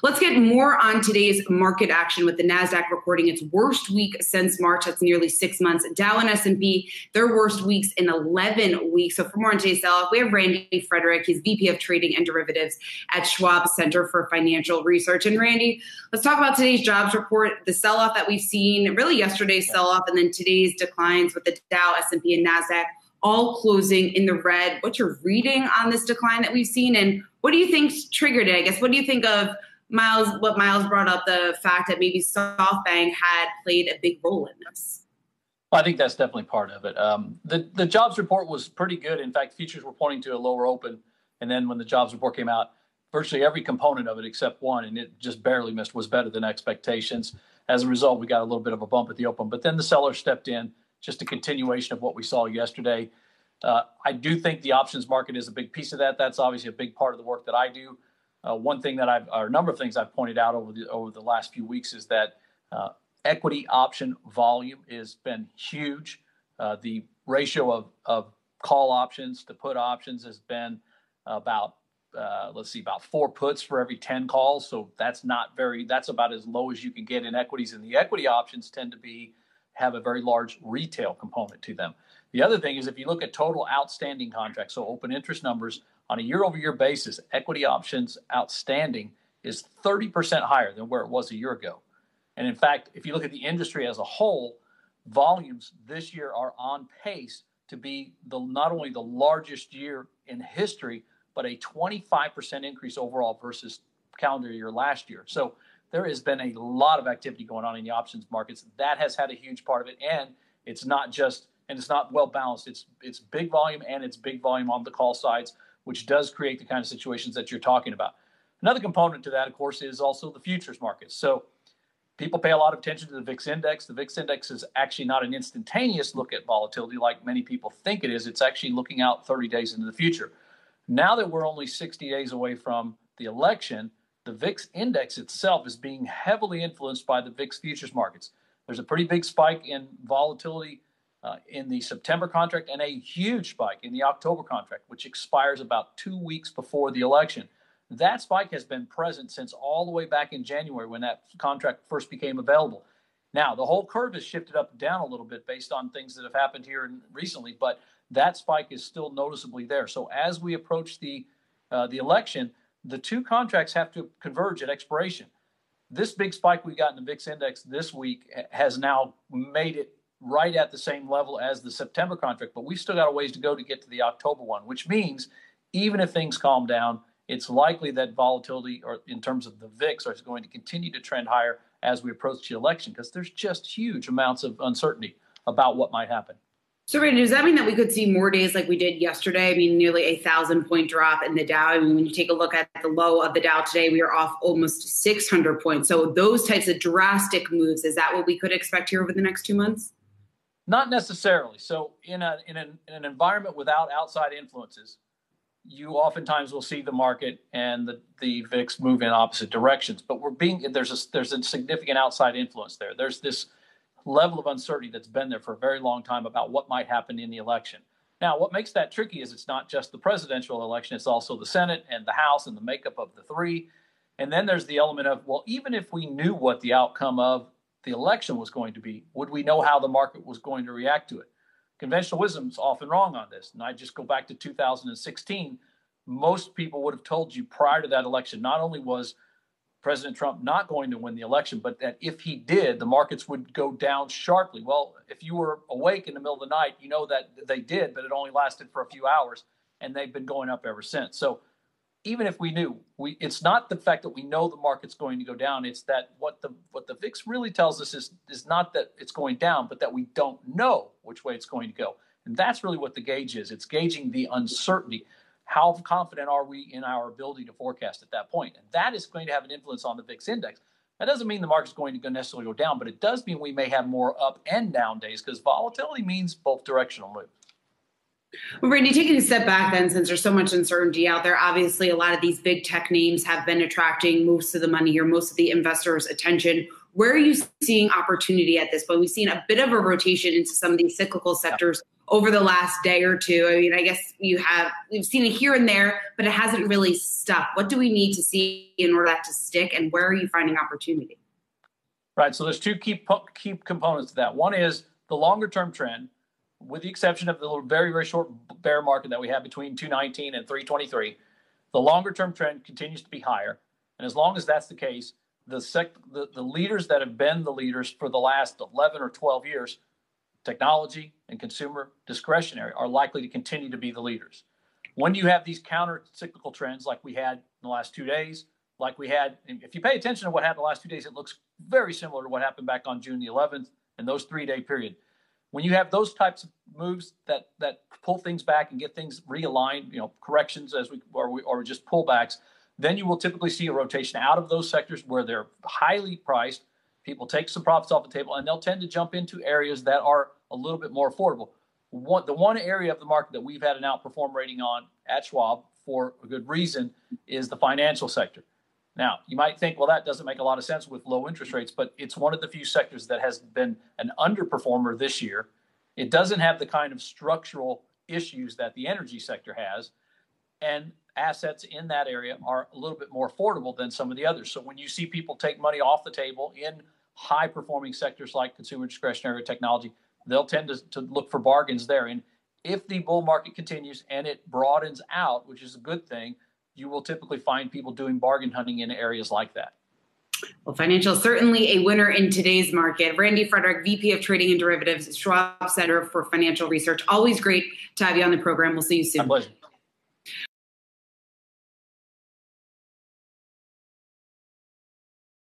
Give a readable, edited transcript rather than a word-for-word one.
Let's get more on today's market action with the NASDAQ recording its worst week since March. That's nearly 6 months. Dow and S&P, their worst weeks in 11 weeks. So for more on today's sell-off, we have Randy Frederick. He's VP of Trading and Derivatives at Schwab Center for Financial Research. And Randy, let's talk about today's jobs report, the sell-off that we've seen, really yesterday's sell-off, and then today's declines with the Dow, S&P, and NASDAQ all closing in the red. What's your reading on this decline that we've seen, and what do you think triggered it? I guess, what do you think of what Miles brought up, the fact that maybe SoftBank had played a big role in this? Well, I think that's definitely part of it. The jobs report was pretty good. In fact, futures were pointing to a lower open, and then when the jobs report came out, virtually every component of it except one, and it just barely missed, was better than expectations. As a result, we got a little bit of a bump at the open, but then the seller stepped in. Just a continuation of what we saw yesterday. I do think the options market is a big piece of that. That's obviously a big part of the work that I do. One thing that or a number of things I've pointed out over the last few weeks is that equity option volume has been huge. The ratio of call options to put options has been about 4 puts for every 10 calls. So that's about as low as you can get in equities. And the equity options tend to have a very large retail component to them. The other thing is, if you look at total outstanding contracts, so open interest numbers on a year-over-year basis, equity options outstanding is 30% higher than where it was a year ago. And in fact, if you look at the industry as a whole, volumes this year are on pace to be not only the largest year in history, but a 25% increase overall versus calendar year last year. So there has been a lot of activity going on in the options markets. That has had a huge part of it, and it's not well balanced. It's big volume, and it's big volume on the call sides, which does create the kind of situations that you're talking about. Another component to that, of course, is also the futures market. So people pay a lot of attention to the VIX index. The VIX index is actually not an instantaneous look at volatility like many people think it is. It's actually looking out 30 days into the future. Now that we're only 60 days away from the election, the VIX index itself is being heavily influenced by the VIX futures markets. There's a pretty big spike in volatility in the September contract and a huge spike in the October contract, which expires about 2 weeks before the election. That spike has been present since all the way back in January when that contract first became available. Now, the whole curve has shifted up and down a little bit based on things that have happened here recently, but that spike is still noticeably there. So as we approach the election, the two contracts have to converge at expiration. This big spike we got in the VIX index this week has now made it right at the same level as the September contract, but we've still got a ways to go to get to the October one, which means even if things calm down, it's likely that volatility, or in terms of the VIX, is going to continue to trend higher as we approach the election, because there's just huge amounts of uncertainty about what might happen. So, Randy, does that mean that we could see more days like we did yesterday? I mean, nearly 1,000-point drop in the Dow. I mean, when you take a look at the low of the Dow today, we are off almost 600 points. So those types of drastic moves, is that what we could expect here over the next 2 months? Not necessarily. So in an environment without outside influences, you oftentimes will see the market and the VIX move in opposite directions. But there's a significant outside influence there. There's this level of uncertainty that's been there for a very long time about what might happen in the election. Now, what makes that tricky is it's not just the presidential election, it's also the Senate and the House and the makeup of the three. And then there's the element of, well, even if we knew what the outcome of the election was going to be, would we know how the market was going to react to it? Conventional wisdom is often wrong on this. And I just go back to 2016. Most people would have told you prior to that election, not only was President Trump not going to win the election, but that if he did, the markets would go down sharply. Well, if you were awake in the middle of the night, you know that they did, but it only lasted for a few hours, and they've been going up ever since. So even if we knew, it's not the fact that we know the market's going to go down. It's that what the VIX really tells us is not that it's going down, but that we don't know which way it's going to go. And that's really what the gauge is. It's gauging the uncertainty. How confident are we in our ability to forecast at that point? And that is going to have an influence on the VIX index. That doesn't mean the market's going to necessarily go down, but it does mean we may have more up and down days, because volatility means both directional moves. Well, Randy, taking a step back then, since there's so much uncertainty out there, obviously a lot of these big tech names have been attracting most of the money here, most of the investors' attention. Where are you seeing opportunity at this point? We've seen a bit of a rotation into some of these cyclical sectors over the last day or two? I mean, I guess we've seen it here and there, but it hasn't really stuck. What do we need to see in order for that to stick, and where are you finding opportunity? Right. So there's two key components to that. One is the longer term trend, with the exception of the very, very short bear market that we had between 219 and 323. The longer term trend continues to be higher. And as long as that's the case, the leaders that have been the leaders for the last 11 or 12 years, technology and consumer discretionary, are likely to continue to be the leaders. When you have these counter cyclical trends like we had in the last 2 days, like we had, if you pay attention to what happened the last 2 days, it looks very similar to what happened back on June the 11th and those 3-day period. When you have those types of moves that pull things back and get things realigned, corrections or just pullbacks, then you will typically see a rotation out of those sectors where they're highly priced. People take some profits off the table, and they'll tend to jump into areas that are a little bit more affordable. The one area of the market that we've had an outperform rating on at Schwab for a good reason is the financial sector. Now, you might think, well, that doesn't make a lot of sense with low interest rates, but it's one of the few sectors that has been an underperformer this year. It doesn't have the kind of structural issues that the energy sector has, and assets in that area are a little bit more affordable than some of the others. So when you see people take money off the table in high-performing sectors like consumer discretionary or technology, they'll tend to look for bargains there. And if the bull market continues and it broadens out, which is a good thing, you will typically find people doing bargain hunting in areas like that. Well, financial is certainly a winner in today's market. Randy Frederick, VP of Trading and Derivatives, Schwab Center for Financial Research. Always great to have you on the program. We'll see you soon. My pleasure.